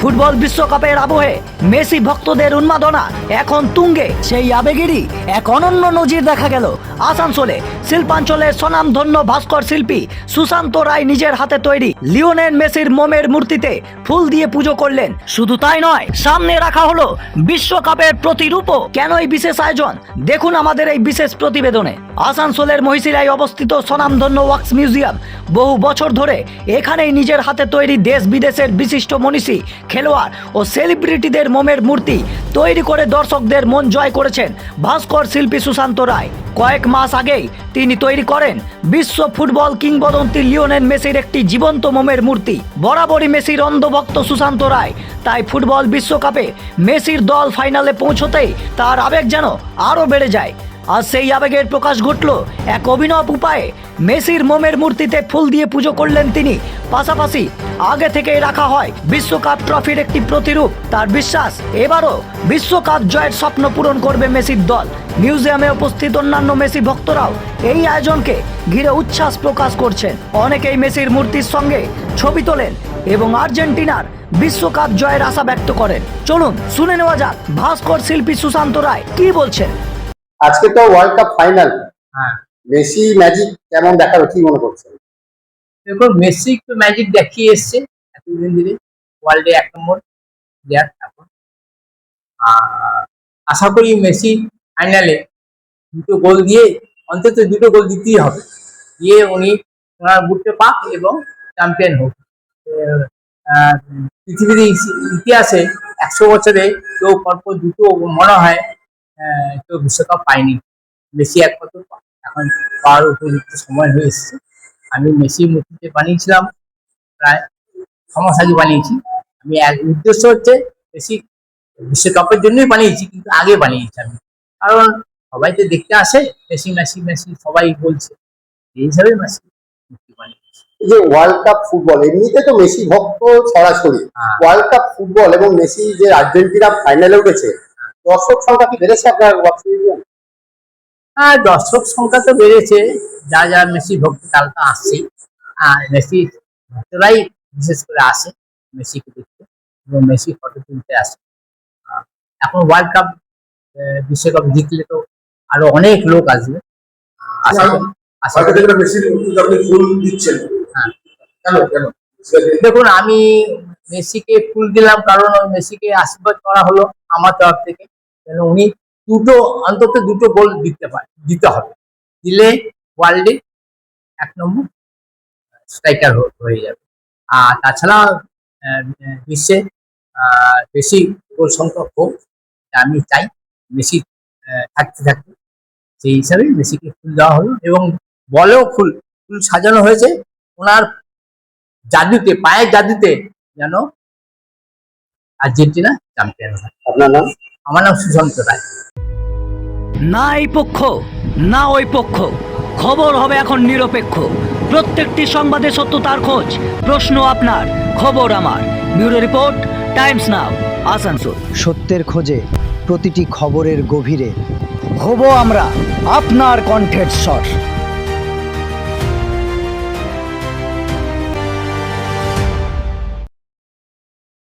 Football বিশ্বকাপের আবহে Messi ভক্তদের উন্মাদনা এখন তুঙ্গে। সেই আবেগেরই এক অনন্য নজির দেখা গেল আসানসোলে। শিল্পাঞ্চলের স্বনামধন্য ভাস্কর শিল্পী সুশান্ত রায় নিজের হাতে তৈরি লিওনেল মেসির মোমের মূর্তিতে ফুল দিয়ে পুজো করলেন। শুধু তাই নয়, সামনে রাখা হলো বিশ্বকাপের প্রতিরূপও। কেন এই বিশেষ আয়োজন, দেখুন আমাদের এই বিশেষ প্রতিবেদনে। আসানসোলের মহিশিলায় অবস্থিত স্বনামধন্য ওয়াক্স মিউজিয়াম বহু বছর ধরে এখানেই নিজের হাতে তৈরি দেশ বিদেশের বিশিষ্ট মনীষী, খেলোয়াড় ও সেলিব্রিটিদের মোমের মূর্তি তৈরি করে দর্শকদের মন জয় করেছেন ভাস্কর শিল্পী সুশান্ত রায়। কয়েক মাস আগেই তিনি তৈরি করেন বিশ্ব ফুটবল কিংবদন্তি লিওনেল মেসির একটি জীবন্ত মোমের মূর্তি। বরাবরই মেসির অন্ধভক্ত সুশান্ত রায়, তাই ফুটবল বিশ্বকাপে মেসির দল ফাইনালে পৌঁছতেই তার আবেগ যেন আরও বেড়ে যায়। আর সেই আবেগের প্রকাশ ঘটল এক অভিনব উপায়ে। মেসির মোমের মূর্তিতে ফুল দিয়ে পুজো করলেন তিনি। পাশাপাশি আগে থেকেই রাখা হয় বিশ্বকাপ ট্রফির একটি প্রতিরূপ। তার বিশ্বাস, এবারও বিশ্বকাপ জয়ের স্বপ্ন পূরণ করবে মেসির দল। মিউজিয়ামে উপস্থিত অন্যান্য মেসি ভক্তরাও এই আয়োজনকে ঘিরে উচ্ছ্বাস প্রকাশ করছেন। অনেকেই মেসির মূর্তির সঙ্গে ছবি তোলেন এবং আর্জেন্টিনার বিশ্বকাপ জয়ের আশা ব্যক্ত করেন। চলুন শুনে নেওয়া যাক ভাস্কর শিল্পী সুশান্ত রায় কি বলছেন। আজকে তো world cup final, Messi magic কেমন দেখার কি মনে করছেন? দেখুন, মেসি একটু ম্যাজিক দেখিয়ে এসছে এতদিন ধরে, ওয়ার্ল্ডে 1 নম্বর প্লেয়ার এখন। আশা করি মেসি ফাইনালে অন্তত দুটো গোল দিতেই হবে, দিয়ে উনি ওনার বুটে পাক এবং চ্যাম্পিয়ন হোক। পৃথিবীর ইতিহাসে 100 বছরে কেউ পরপর দুটো মনে হয় কেউ বিশ্বকাপ পায়নি। মেসি একমাত্র এখন পাওয়ার উপযুক্ত সময় হয়ে এসছে। আমি মেসি মূর্তিতে বানিয়েছিলাম, প্রায় 6 মাস আগে বানিয়েছি। আমি এক উদ্দেশ্য হচ্ছে মেসি বিশ্বকাপের জন্যই বানিয়েছি, কিন্তু আগে বানিয়েছি আমি, কারণ সবাই তো দেখতে আসে মেসি মেসি মেসি, সবাই বলছে, এই হিসাবে মেসি মূর্তি বানিয়েছি। এই যে ওয়ার্ল্ড কাপ ফুটবল, এমনিতে তো মেসি ভক্ত ছড়াছড়ি, ওয়ার্ল্ড কাপ ফুটবল এবং মেসি যে আর্জেন্টিনা ফাইনালে উঠেছে, দর্শক সংখ্যা কি বেড়েছে আপনার ওয়াক্স মিউজিয়াম? হ্যাঁ, দর্শক সংখ্যা তো বেড়েছে, যা মেসি ভক্ত তারা তো আসছেই। মেসি ভক্তরাই বিশেষ করে আসে মেসিকে দেখতে এবং মেসি ফটো তুলতে আসে। এখন ওয়ার্ল্ড কাপ বিশ্বকাপ জিতলে তো আরো অনেক লোক আসবে। দেখুন, আমি মেসিকে ফুল দিলাম কারণ মেসিকে আশীর্বাদ করা হলো আমার তরফ থেকে, যেন উনি অন্তত দুটো গোল দিতে হবে, দিলে ওয়ার্ল্ডে 1 নম্বর স্ট্রাইকার হয়ে যাবে। আর তাছাড়া বিশ্বে বেশি গোল সংখ্যক হোক, আমি চাই মেসি থাকতে। সেই হিসাবে মেসিকে ফুল দেওয়া হলো এবং বলেও ফুল সাজানো হয়েছে ওনার জাদুতে, পায়ের জাদুতে, যেন আর্জেন্টিনা চ্যাম্পিয়ন হয়। আপনার নাম? আমার নাম সুশান্ত রায়। না এই পক্ষ না ওই পক্ষ, খবর হবে এখন নিরপেক্ষ। প্রত্যেকটি সংবাদে সত্যতার খোঁজ, প্রশ্ন আপনার, খবর আমার। ব্যুরো রিপোর্ট, টাইমস নাও, আসানসোল। সত্যের খোঁজে, প্রতিটি খবরের গভীরে হব আমরা আপনার কণ্ঠের স্বর।